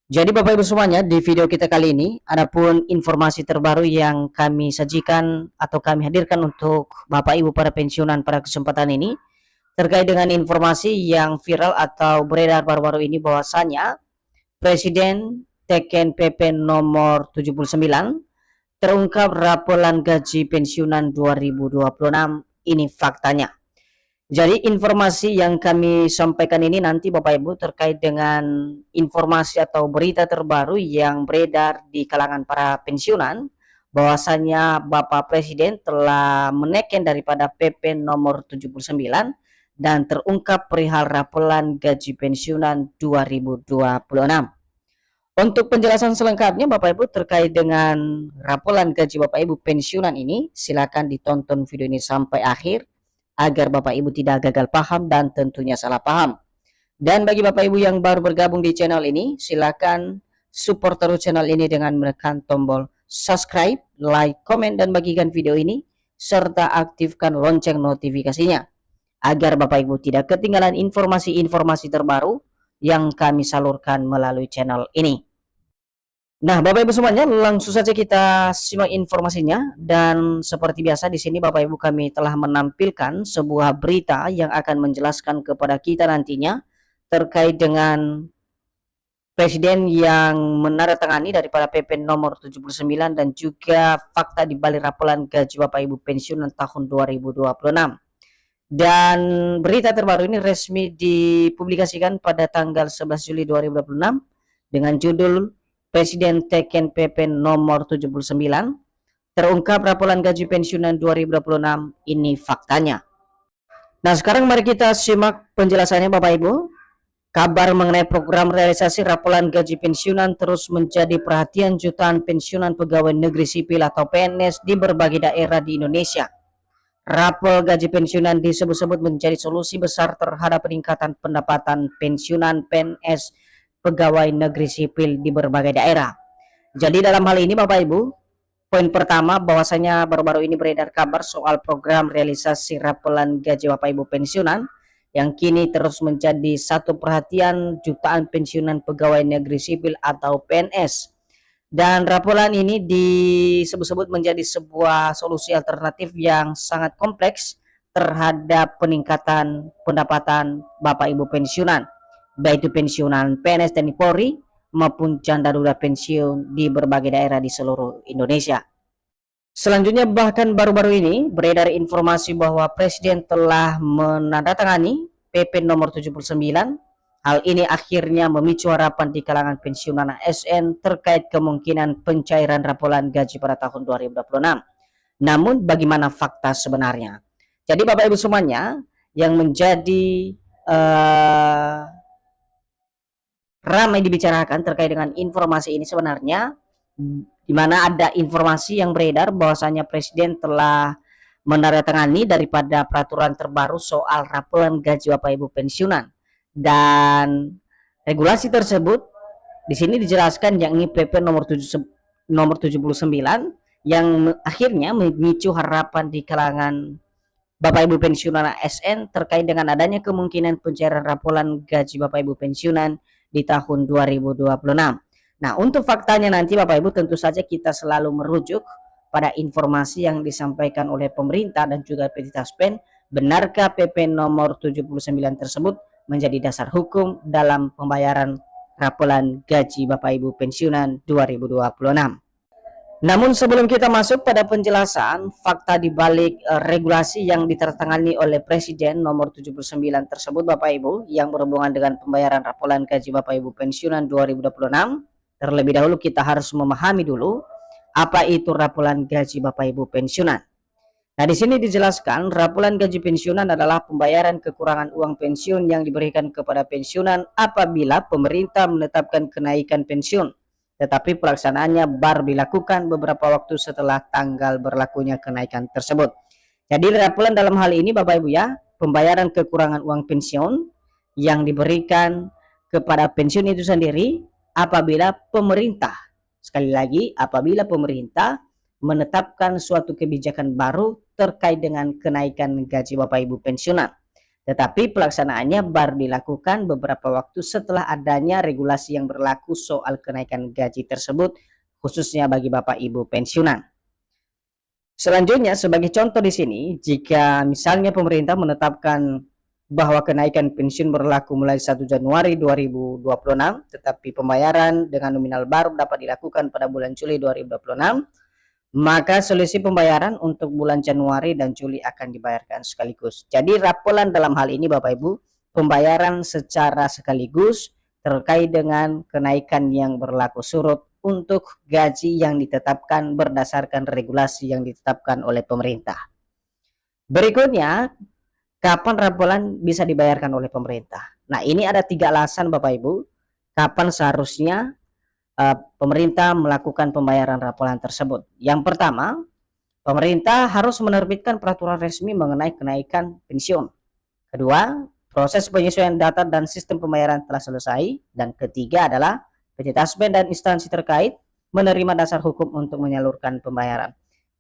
Jadi Bapak Ibu semuanya, di video kita kali ini adapun informasi terbaru yang kami sajikan atau kami hadirkan untuk Bapak Ibu para pensiunan pada kesempatan ini terkait dengan informasi yang viral atau beredar baru-baru ini bahwasanya Presiden teken PP nomor 79 terungkap raporan gaji pensiunan 2026. Ini faktanya. Jadi informasi yang kami sampaikan ini nanti Bapak Ibu terkait dengan informasi atau berita terbaru yang beredar di kalangan para pensiunan bahwasanya Bapak Presiden telah menaikkan daripada PP nomor 79 dan terungkap perihal raporan gaji pensiunan 2026. Untuk penjelasan selengkapnya Bapak Ibu terkait dengan raporan gaji Bapak Ibu pensiunan ini, silakan ditonton video ini sampai akhir agar Bapak Ibu tidak gagal paham dan tentunya salah paham. Dan bagi Bapak Ibu yang baru bergabung di channel ini, silakan support terus channel ini dengan menekan tombol subscribe, like, komen, dan bagikan video ini, serta aktifkan lonceng notifikasinya, agar Bapak Ibu tidak ketinggalan informasi-informasi terbaru yang kami salurkan melalui channel ini. Nah, Bapak Ibu semuanya, langsung saja kita simak informasinya. Dan seperti biasa di sini Bapak Ibu kami telah menampilkan sebuah berita yang akan menjelaskan kepada kita nantinya terkait dengan Presiden yang menandatangani daripada PP nomor 79 dan juga fakta di balik raporan gaji Bapak Ibu pensiunan tahun 2026. Dan berita terbaru ini resmi dipublikasikan pada tanggal 11 Juli 2026 dengan judul Presiden teken PP nomor 79 terungkap raporan gaji pensiunan 2026. Ini faktanya. Nah, sekarang mari kita simak penjelasannya Bapak Ibu. Kabar mengenai program realisasi raporan gaji pensiunan terus menjadi perhatian jutaan pensiunan pegawai negeri sipil atau PNS di berbagai daerah di Indonesia. Rapor gaji pensiunan disebut-sebut menjadi solusi besar terhadap peningkatan pendapatan pensiunan PNS pegawai negeri sipil di berbagai daerah. Jadi dalam hal ini Bapak Ibu, poin pertama bahwasanya baru-baru ini beredar kabar soal program realisasi raporan gaji Bapak Ibu pensiunan yang kini terus menjadi satu perhatian jutaan pensiunan pegawai negeri sipil atau PNS. Dan raporan ini disebut-sebut menjadi sebuah solusi alternatif yang sangat kompleks terhadap peningkatan pendapatan Bapak Ibu pensiunan, baik itu pensiunan PNS TNI Polri maupun janda duda pensiun di berbagai daerah di seluruh Indonesia. Selanjutnya bahkan baru-baru ini beredar informasi bahwa Presiden telah menandatangani PP nomor 79. Hal ini akhirnya memicu harapan di kalangan pensiunan ASN terkait kemungkinan pencairan raporan gaji pada tahun 2026. Namun bagaimana fakta sebenarnya? Jadi Bapak Ibu semuanya, yang menjadi ramai dibicarakan terkait dengan informasi ini sebenarnya, di mana ada informasi yang beredar bahwasanya Presiden telah menandatangani daripada peraturan terbaru soal raporan gaji Bapak Ibu pensiunan. Dan regulasi tersebut di sini dijelaskan yakni PP nomor 79 yang akhirnya memicu harapan di kalangan Bapak Ibu pensiunan ASN terkait dengan adanya kemungkinan pencairan raporan gaji Bapak Ibu pensiunan di tahun 2026. Nah, untuk faktanya nanti Bapak Ibu tentu saja kita selalu merujuk pada informasi yang disampaikan oleh pemerintah dan juga PT Taspen. Benarkah PP nomor 79 tersebut menjadi dasar hukum dalam pembayaran raporan gaji Bapak Ibu pensiunan 2026? Namun sebelum kita masuk pada penjelasan fakta di balik regulasi yang ditandatangani oleh Presiden nomor 79 tersebut Bapak Ibu yang berhubungan dengan pembayaran raporan gaji Bapak Ibu pensiunan 2026, terlebih dahulu kita harus memahami dulu apa itu raporan gaji Bapak Ibu pensiunan. Nah, di sini dijelaskan raporan gaji pensiunan adalah pembayaran kekurangan uang pensiun yang diberikan kepada pensiunan apabila pemerintah menetapkan kenaikan pensiun, tetapi pelaksanaannya baru dilakukan beberapa waktu setelah tanggal berlakunya kenaikan tersebut. Jadi raporan dalam hal ini Bapak Ibu ya, pembayaran kekurangan uang pensiun yang diberikan kepada pensiun itu sendiri apabila pemerintah, sekali lagi apabila pemerintah menetapkan suatu kebijakan baru terkait dengan kenaikan gaji Bapak Ibu pensiunan. Tetapi pelaksanaannya baru dilakukan beberapa waktu setelah adanya regulasi yang berlaku soal kenaikan gaji tersebut, khususnya bagi Bapak Ibu pensiunan. Selanjutnya, sebagai contoh di sini, jika misalnya pemerintah menetapkan bahwa kenaikan pensiun berlaku mulai 1 Januari 2026, tetapi pembayaran dengan nominal baru dapat dilakukan pada bulan Juli 2026, maka selisih pembayaran untuk bulan Januari dan Juli akan dibayarkan sekaligus. Jadi rapolan dalam hal ini Bapak Ibu, pembayaran secara sekaligus terkait dengan kenaikan yang berlaku surut untuk gaji yang ditetapkan berdasarkan regulasi yang ditetapkan oleh pemerintah. Berikutnya, kapan rapolan bisa dibayarkan oleh pemerintah? Nah, ini ada 3 alasan Bapak Ibu, kapan seharusnya pemerintah melakukan pembayaran rapolan tersebut. Yang pertama, pemerintah harus menerbitkan peraturan resmi mengenai kenaikan pensiun. Kedua, proses penyesuaian data dan sistem pembayaran telah selesai. Dan ketiga adalah PT Taspen dan instansi terkait menerima dasar hukum untuk menyalurkan pembayaran.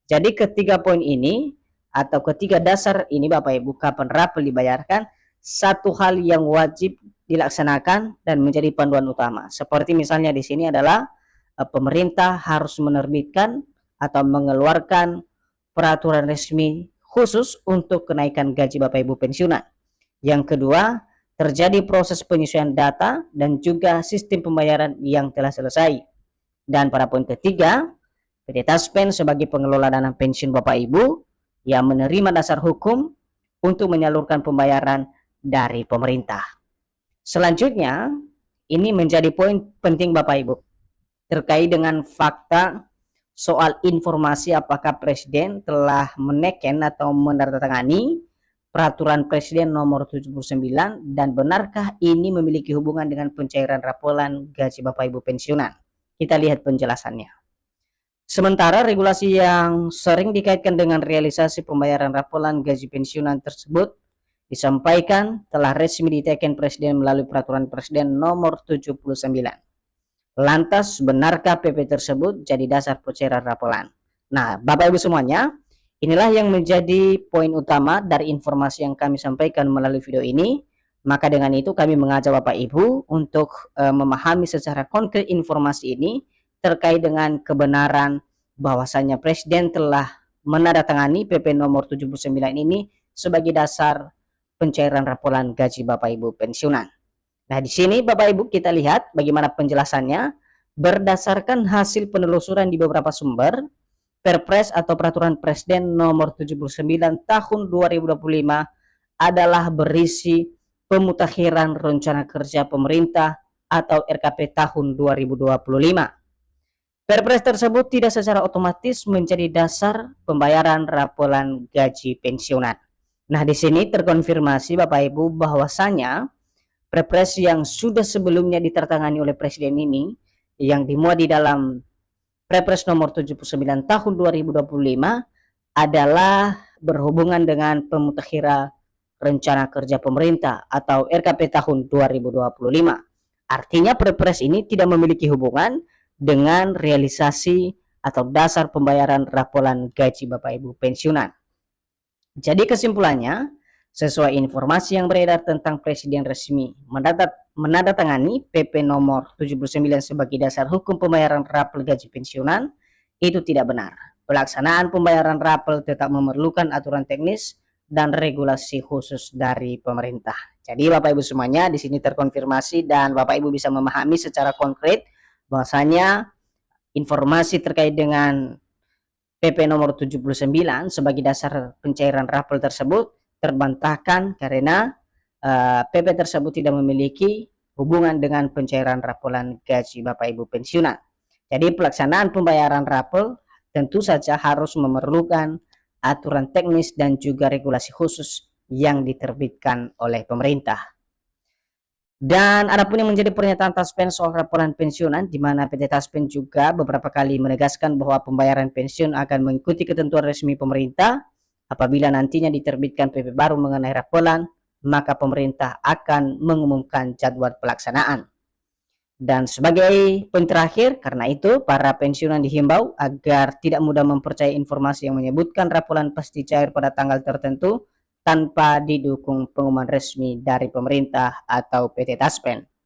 Jadi ketiga poin ini atau ketiga dasar ini Bapak Ibu, kapan rapel dibayarkan, satu hal yang wajib dilaksanakan dan menjadi panduan utama. Seperti misalnya di sini adalah pemerintah harus menerbitkan atau mengeluarkan peraturan resmi khusus untuk kenaikan gaji Bapak Ibu pensiunan. Yang kedua, terjadi proses penyesuaian data dan juga sistem pembayaran yang telah selesai. Dan pada poin ketiga, PT Taspen sebagai pengelola dana pensiun Bapak Ibu yang menerima dasar hukum untuk menyalurkan pembayaran dari pemerintah. Selanjutnya, ini menjadi poin penting Bapak Ibu terkait dengan fakta soal informasi apakah Presiden telah meneken atau menandatangani Peraturan Presiden nomor 79 dan benarkah ini memiliki hubungan dengan pencairan rapolan gaji Bapak Ibu pensiunan? Kita lihat penjelasannya. Sementara regulasi yang sering dikaitkan dengan realisasi pembayaran rapolan gaji pensiunan tersebut disampaikan telah resmi diteken Presiden melalui Peraturan Presiden nomor 79. Lantas, benarkah PP tersebut jadi dasar pencairan rapolan? Nah, Bapak Ibu semuanya, inilah yang menjadi poin utama dari informasi yang kami sampaikan melalui video ini. Maka dengan itu kami mengajak Bapak Ibu untuk memahami secara konkret informasi ini terkait dengan kebenaran bahwasanya Presiden telah menandatangani PP nomor 79 ini sebagai dasar pencairan rapolan gaji Bapak Ibu pensiunan. Nah, di sini Bapak Ibu kita lihat bagaimana penjelasannya. Berdasarkan hasil penelusuran di beberapa sumber, Perpres atau Peraturan Presiden nomor 79 tahun 2025 adalah berisi pemutakhiran rencana kerja pemerintah atau RKP tahun 2025. Perpres tersebut tidak secara otomatis menjadi dasar pembayaran rapolan gaji pensiunan. Nah, di sini terkonfirmasi Bapak Ibu bahwasanya Perpres yang sudah sebelumnya ditertangani oleh Presiden ini yang dimuat di dalam Perpres nomor 79 tahun 2025 adalah berhubungan dengan pemutakhiran rencana kerja pemerintah atau RKP tahun 2025. Artinya Perpres ini tidak memiliki hubungan dengan realisasi atau dasar pembayaran rapolan gaji Bapak Ibu pensiunan. Jadi kesimpulannya, sesuai informasi yang beredar tentang Presiden resmi menandatangani PP nomor 79 sebagai dasar hukum pembayaran rapel gaji pensiunan, itu tidak benar. Pelaksanaan pembayaran rapel tetap memerlukan aturan teknis dan regulasi khusus dari pemerintah. Jadi Bapak Ibu semuanya di sini terkonfirmasi dan Bapak Ibu bisa memahami secara konkret bahwasanya informasi terkait dengan PP nomor 79 sebagai dasar pencairan rapel tersebut terbantahkan karena PP tersebut tidak memiliki hubungan dengan pencairan rapolan gaji Bapak Ibu pensiunan. Jadi pelaksanaan pembayaran rapel tentu saja harus memerlukan aturan teknis dan juga regulasi khusus yang diterbitkan oleh pemerintah. Dan adapun yang menjadi pernyataan Taspen soal rapolan pensiunan, di mana PT Taspen juga beberapa kali menegaskan bahwa pembayaran pensiun akan mengikuti ketentuan resmi pemerintah. Apabila nantinya diterbitkan PP baru mengenai rapolan, maka pemerintah akan mengumumkan jadwal pelaksanaan. Dan sebagai poin terakhir, karena itu para pensiunan dihimbau agar tidak mudah mempercayai informasi yang menyebutkan rapolan pasti cair pada tanggal tertentu tanpa didukung pengumuman resmi dari pemerintah atau PT Taspen.